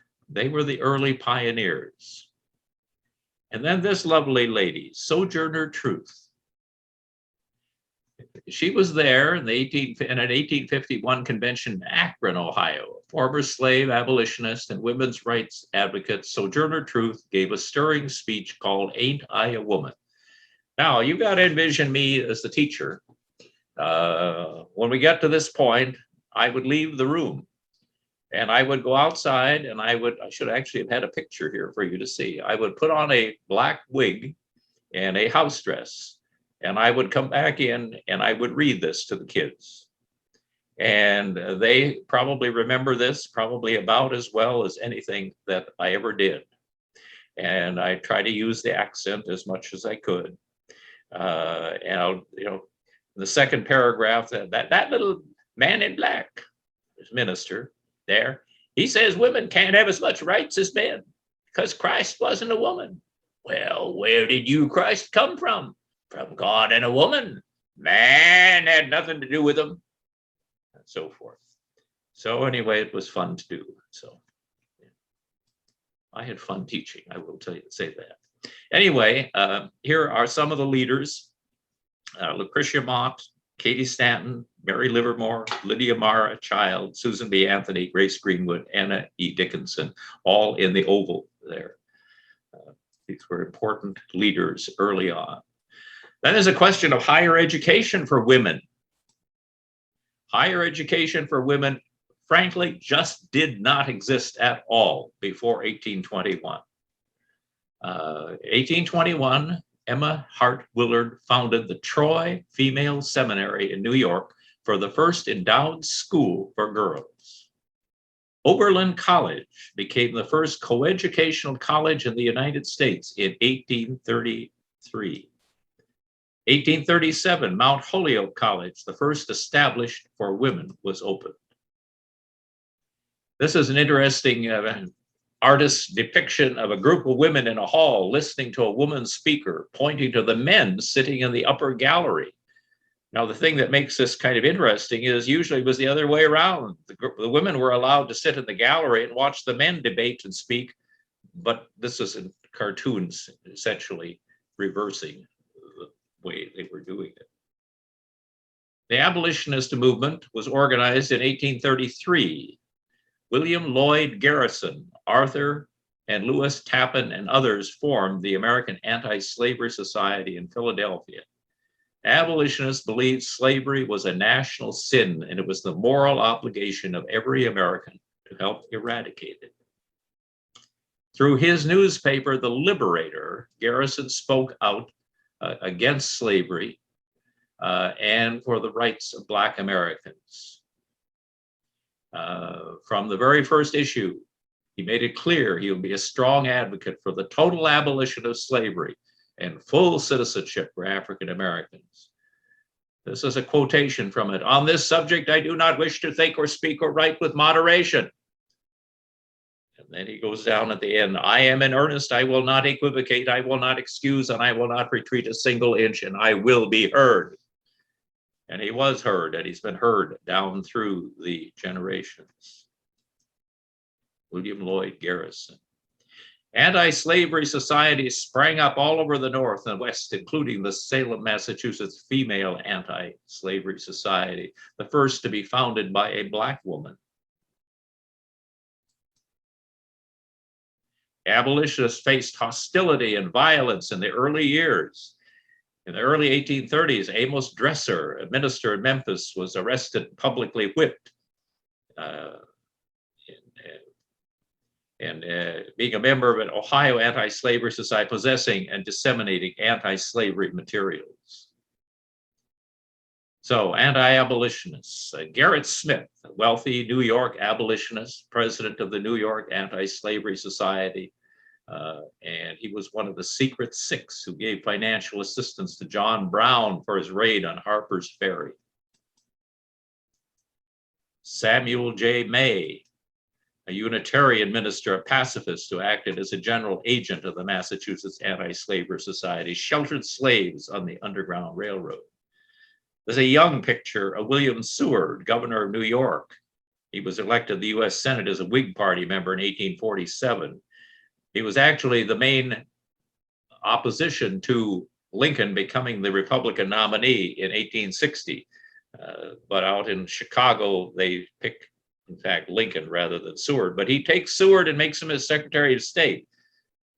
early pioneers. And then this lovely lady, Sojourner Truth. She was there in an 1851 convention in Akron, Ohio. Former slave abolitionist and women's rights advocate Sojourner Truth gave a stirring speech called "Ain't I a Woman?" Now, you got to envision me as the teacher. When we got to this point, I would leave the room and I would go outside, and I should actually have had a picture here for you to see. I would put on a black wig and a house dress, and I would come back in and I would read this to the kids. And they probably remember this probably about as well as anything that I ever did. And I try to use the accent as much as I could. And I'll, the second paragraph, that little man in black, this minister there, he says women can't have as much rights as men because Christ wasn't a woman. Well, where did you, Christ, come from? From God and a woman. Man had nothing to do with them, and so forth. So anyway, it was fun to do. So yeah. I had fun teaching, I will say that. Anyway, here are some of the leaders: Lucretia Mott, Cady Stanton, Mary Livermore, Lydia Mara Child, Susan B. Anthony, Grace Greenwood, Anna E. Dickinson, all in the Oval there. These were important leaders early on. Then there's a question of higher education for women. Higher education for women, frankly, just did not exist at all before 1821. 1821, Emma Hart Willard founded the Troy Female Seminary in New York for the first endowed school for girls. Oberlin College became the first coeducational college in the United States in 1833. 1837, Mount Holyoke College, the first established for women, was opened. This is an interesting artist's depiction of a group of women in a hall listening to a woman speaker, pointing to the men sitting in the upper gallery. Now, the thing that makes this kind of interesting is usually it was the other way around. The women were allowed to sit in the gallery and watch the men debate and speak, but this is in cartoons essentially reversing the way they were doing it. The abolitionist movement was organized in 1833. William Lloyd Garrison, Arthur and Lewis Tappan, and others formed the American Anti-Slavery Society in Philadelphia. Abolitionists believed slavery was a national sin, and it was the moral obligation of every American to help eradicate it. Through his newspaper, The Liberator, Garrison spoke out against slavery and for the rights of Black Americans. From the very first issue, he made it clear he would be a strong advocate for the total abolition of slavery and full citizenship for African Americans. This is a quotation from it. "On this subject, I do not wish to think or speak or write with moderation." And then he goes down at the end, "I am in earnest, I will not equivocate, I will not excuse, and I will not retreat a single inch, and I will be heard." And he was heard, and he's been heard down through the generations. William Lloyd Garrison. Anti-slavery societies sprang up all over the North and West, including the Salem, Massachusetts Female Anti-Slavery Society, the first to be founded by a Black woman. Abolitionists faced hostility and violence in the early years. In the early 1830s, Amos Dresser, a minister in Memphis, was arrested and publicly whipped. Being a member of an Ohio anti-slavery society, possessing and disseminating anti-slavery materials. So, anti-abolitionists. Gerrit Smith, a wealthy New York abolitionist, president of the New York Anti-Slavery Society, and he was one of the Secret Six who gave financial assistance to John Brown for his raid on Harper's Ferry. Samuel J. May, a Unitarian minister, a pacifist who acted as a general agent of the Massachusetts Anti-Slavery Society, sheltered slaves on the Underground Railroad. There's a young picture of William Seward, governor of New York. He was elected to the US Senate as a Whig Party member in 1847. He was actually the main opposition to Lincoln becoming the Republican nominee in 1860. But out in Chicago, they pick, in fact, Lincoln rather than Seward. But he takes Seward and makes him his Secretary of State.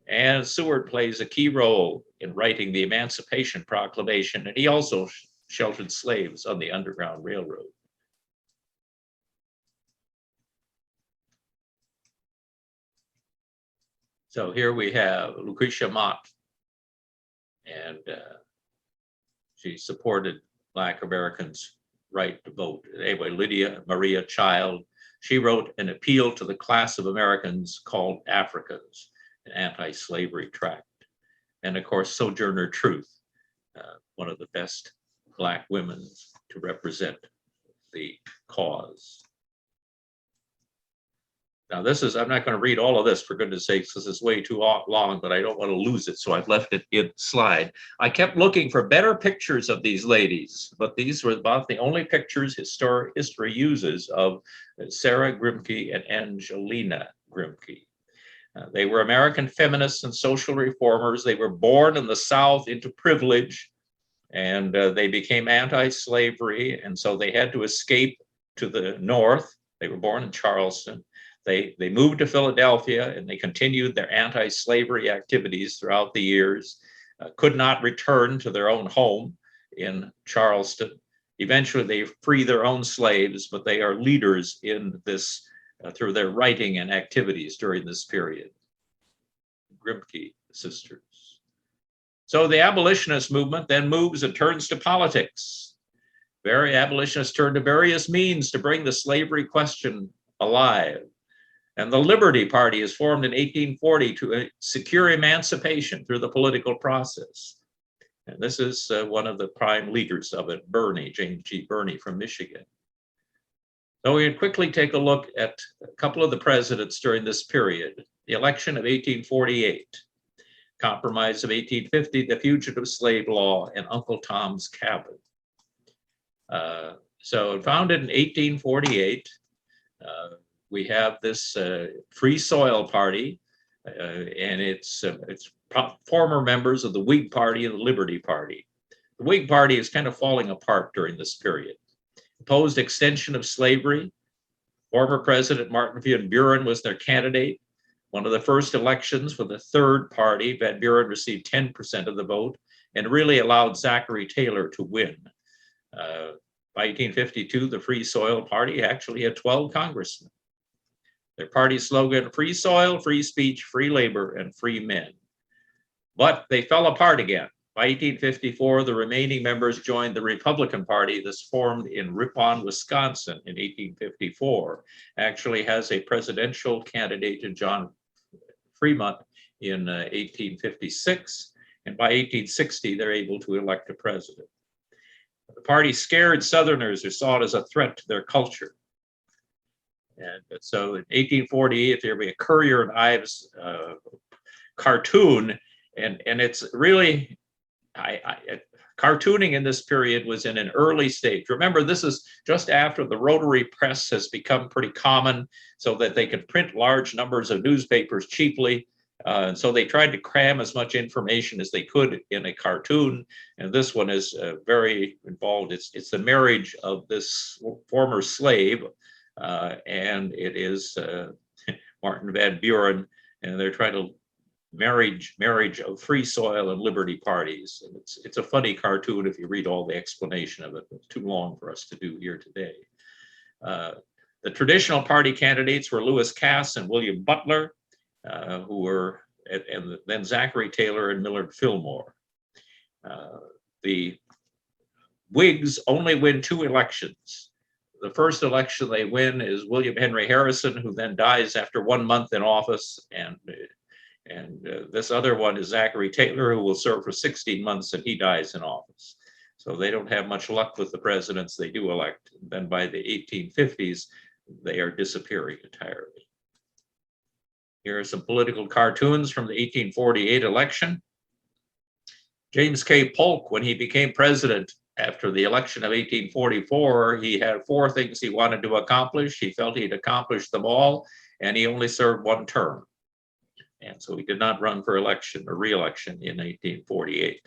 And Seward plays a key role in writing the Emancipation Proclamation. And he also sheltered slaves on the Underground Railroad. So here we have Lucretia Mott, and she supported Black Americans' right to vote. Anyway, Lydia Maria Child, she wrote an appeal to the class of Americans called Africans, an anti-slavery tract. And of course, Sojourner Truth, one of the best Black women to represent the cause. Now this is, I'm not going to read all of this for goodness sakes, because it's way too long, but I don't want to lose it, so I've left it in slide. I kept looking for better pictures of these ladies, but these were about the only pictures history uses of Sarah Grimke and Angelina Grimke. They were American feminists and social reformers. They were born in the South into privilege, and they became anti-slavery, and so they had to escape to the North. They were born in Charleston. They moved to Philadelphia, and they continued their anti-slavery activities throughout the years, could not return to their own home in Charleston. Eventually, they free their own slaves, but they are leaders in this through their writing and activities during this period. Grimke sisters. So the abolitionist movement then moves and turns to politics. Abolitionists turn to various means to bring the slavery question alive. And the Liberty Party is formed in 1840 to secure emancipation through the political process. And this is one of the prime leaders of it, Birney, James G. Birney from Michigan. So we can quickly take a look at a couple of the presidents during this period. The election of 1848, Compromise of 1850, the Fugitive Slave Law, and Uncle Tom's Cabin. So founded in 1848, we have this Free Soil Party, and it's former members of the Whig Party and the Liberty Party. The Whig Party is kind of falling apart during this period. Opposed extension of slavery. Former President Martin Van Buren was their candidate. One of the first elections for the third party, Van Buren received 10% of the vote. and really allowed Zachary Taylor to win. By 1852, the Free Soil Party actually had 12 congressmen. Their party slogan, free soil, free speech, free labor, and free men. But they fell apart again. By 1854, the remaining members joined the Republican Party that's formed in Ripon, Wisconsin in 1854. Actually has a presidential candidate in John Fremont in 1856. And by 1860, they're able to elect a president. The party scared Southerners who saw it as a threat to their culture. And so in 1848, there will be a Currier and Ives cartoon, and it's really, cartooning in this period was in an early stage. Remember, this is just after the rotary press has become pretty common, so that they could print large numbers of newspapers cheaply. And so they tried to cram as much information as they could in a cartoon. And this one is very involved. It's the marriage of this former slave, and it is Martin Van Buren, and they're trying to marriage of free soil and liberty parties. And it's a funny cartoon if you read all the explanation of it. It's too long for us to do here today. The traditional party candidates were Lewis Cass and William Butler, who were, and then Zachary Taylor and Millard Fillmore. The Whigs only win 2 elections. The first election they win is William Henry Harrison, who then dies after 1 month in office, and this other one is Zachary Taylor, who will serve for 16 months, and he dies in office. So they don't have much luck with the presidents they do elect. And then by the 1850s, they are disappearing entirely. Here are some political cartoons from the 1848 election. James K. Polk, when he became president after the election of 1844, he had 4 things he wanted to accomplish. He felt he'd accomplished them all, and he only served 1 term. And so he did not run for election or re-election in 1848.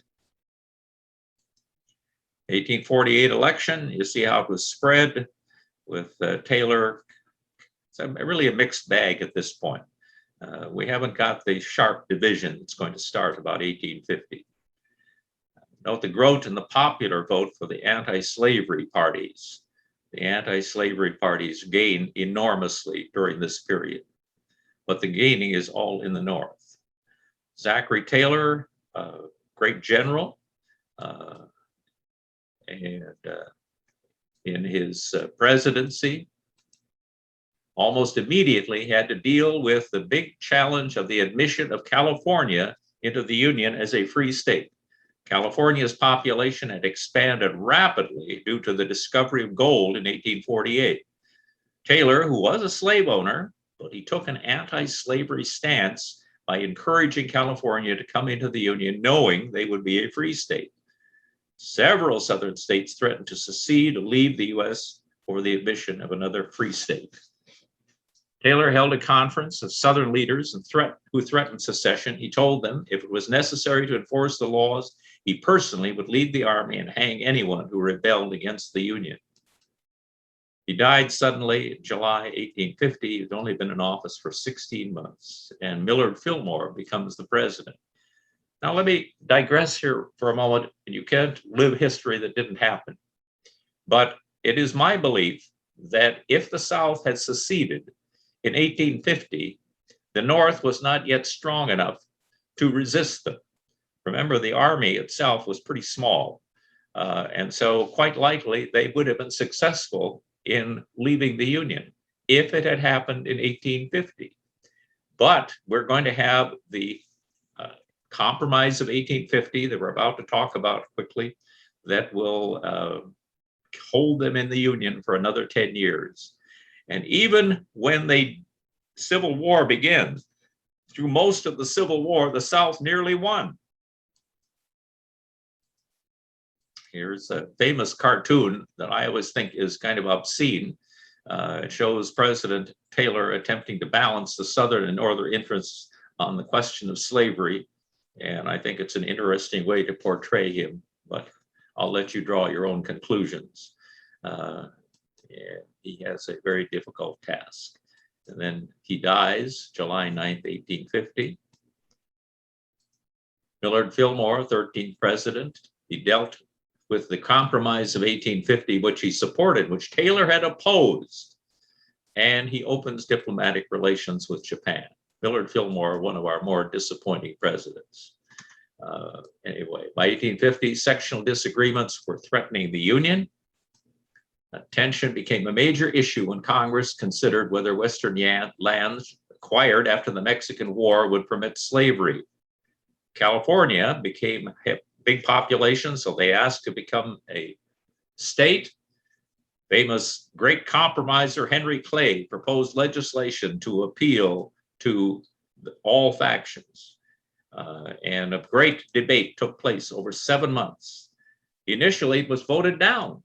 1848 election, you see how it was spread with Taylor. It's really a mixed bag at this point. We haven't got the sharp division that's going to start about 1850. Note the growth in the popular vote for the anti-slavery parties. The anti-slavery parties gain enormously during this period, but the gaining is all in the North. Zachary Taylor, great general, and in his presidency, almost immediately had to deal with the big challenge of the admission of California into the Union as a free state. California's population had expanded rapidly due to the discovery of gold in 1848. Taylor, who was a slave owner, but he took an anti-slavery stance by encouraging California to come into the Union, knowing they would be a free state. Several southern states threatened to secede or leave the U.S. for the admission of another free state. Taylor held a conference of Southern leaders who threatened secession. He told them if it was necessary to enforce the laws, he personally would lead the army and hang anyone who rebelled against the Union. He died suddenly in July 1850. He'd only been in office for 16 months, and Millard Fillmore becomes the president. Now, let me digress here for a moment. You can't live history that didn't happen. But it is my belief that if the South had seceded in 1850, the North was not yet strong enough to resist them. Remember, the army itself was pretty small. And so quite likely they would have been successful in leaving the Union if it had happened in 1850. But we're going to have the Compromise of 1850 that we're about to talk about quickly that will hold them in the Union for another 10 years. And even when the Civil War begins, through most of the Civil War, the South nearly won. Here's a famous cartoon that I always think is kind of obscene. It shows President Taylor attempting to balance the Southern and Northern interests on the question of slavery. And I think it's an interesting way to portray him, but I'll let you draw your own conclusions. He has a very difficult task. And then he dies July 9th, 1850. Millard Fillmore, 13th president, he dealt with the Compromise of 1850, which he supported, which Taylor had opposed, and he opens diplomatic relations with Japan. Millard Fillmore, one of our more disappointing presidents. Anyway, by 1850, sectional disagreements were threatening the Union. Tension became a major issue when Congress considered whether Western lands acquired after the Mexican War would permit slavery. California became a big population, so they asked to become a state. Famous great compromiser Henry Clay proposed legislation to appeal to all factions. And a great debate took place over 7 months. Initially, it was voted down.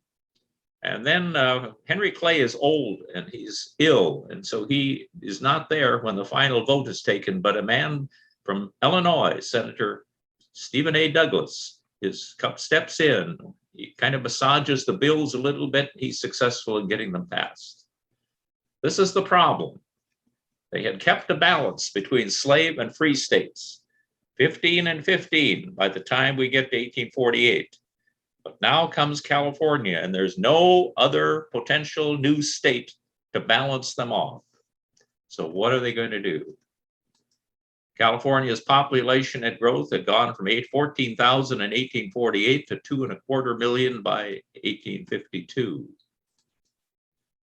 And then Henry Clay is old and he's ill. And so he is not there when the final vote is taken, but a man from Illinois, Senator Stephen A. Douglas, steps in. He kind of massages the bills a little bit. He's successful in getting them passed. This is the problem. They had kept a balance between slave and free states, 15 and 15 by the time we get to 1848. But now comes California, and there's no other potential new state to balance them off. So what are they going to do? California's population and growth had gone from 14,000 in 1848 to 2.25 million by 1852.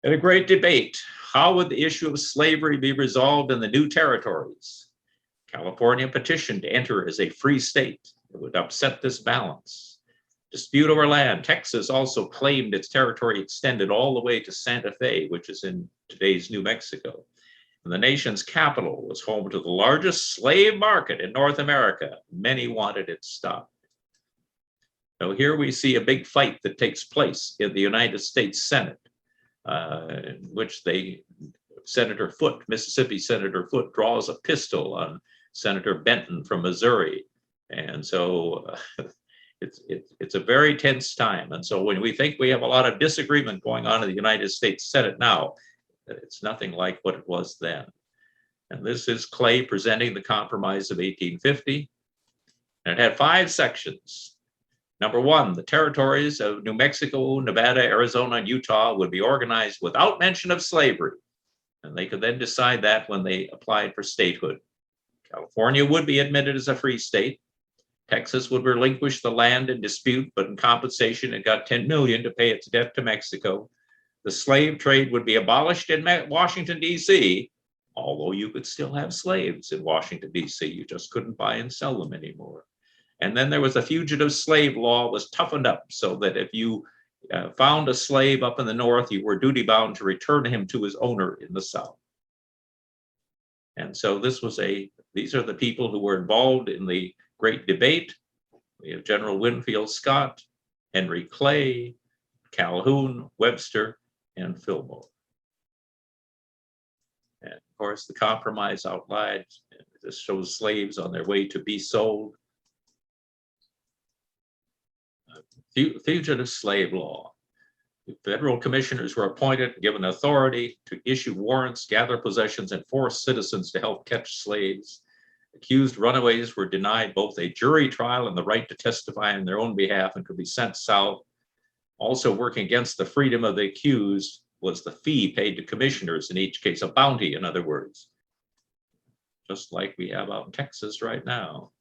And a great debate. How would the issue of slavery be resolved in the new territories? California petitioned to enter as a free state. It would upset this balance. Dispute over land. Texas also claimed its territory extended all the way to Santa Fe, which is in today's New Mexico. And the nation's capital was home to the largest slave market in North America. Many wanted it stopped. Now here we see a big fight that takes place in the United States Senate, in which Senator Foote, Mississippi Senator Foote, draws a pistol on Senator Benton from Missouri. And so it's a very tense time. And so when we think we have a lot of disagreement going on in the United States Senate now, it's nothing like what it was then. And this is Clay presenting the Compromise of 1850. And it had 5 sections. Number 1, the territories of New Mexico, Nevada, Arizona, and Utah would be organized without mention of slavery. And they could then decide that when they applied for statehood. California would be admitted as a free state. Texas would relinquish the land in dispute, but in compensation, it got $10 million to pay its debt to Mexico. The slave trade would be abolished in Washington, D.C., although you could still have slaves in Washington, D.C. You just couldn't buy and sell them anymore. And then there was a fugitive slave law was toughened up so that if you found a slave up in the north, you were duty bound to return him to his owner in the south. And so these are the people who were involved in the great debate. We have General Winfield Scott, Henry Clay, Calhoun, Webster, and Fillmore. And of course, the compromise outlined, this shows slaves on their way to be sold. Fugitive slave law. Federal commissioners were appointed, given authority to issue warrants, gather possessions, and force citizens to help catch slaves. Accused runaways were denied both a jury trial and the right to testify on their own behalf and could be sent south. Also working against the freedom of the accused was the fee paid to commissioners in each case, a bounty, in other words. Just like we have out in Texas right now.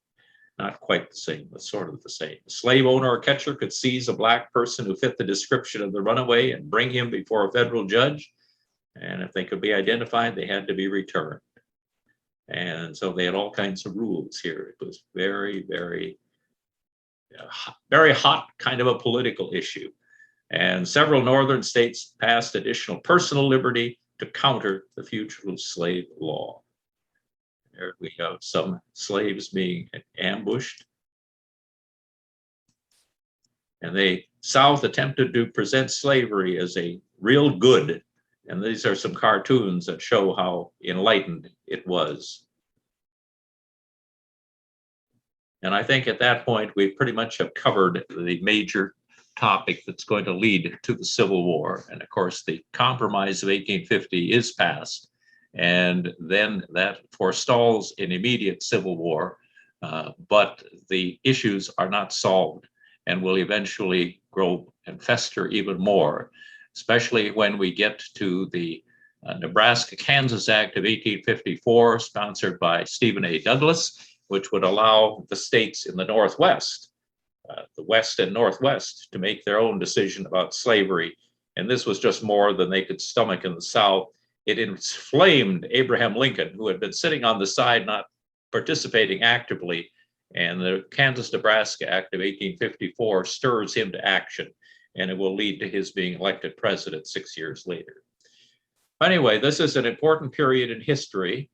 Not quite the same, but sort of the same. A slave owner or catcher could seize a black person who fit the description of the runaway and bring him before a federal judge. And if they could be identified, they had to be returned. And so they had all kinds of rules here. It was very, very, very hot kind of a political issue. And several northern states passed additional personal liberty to counter the fugitive slave law. There we have some slaves being ambushed. And the South attempted to present slavery as a real good. And these are some cartoons that show how enlightened it was. And I think at that point, we pretty much have covered the major topic that's going to lead to the Civil War. And of course, the Compromise of 1850 is passed. And then that forestalls an immediate civil war. but the issues are not solved and will eventually grow and fester even more, especially when we get to the Nebraska-Kansas Act of 1854, sponsored by Stephen A. Douglas, which would allow the states in the Northwest, the West and Northwest, to make their own decision about slavery. And this was just more than they could stomach in the South. It inflamed Abraham Lincoln, who had been sitting on the side, not participating actively. And the Kansas-Nebraska Act of 1854 stirs him to action, and it will lead to his being elected president 6 years later. Anyway, this is an important period in history.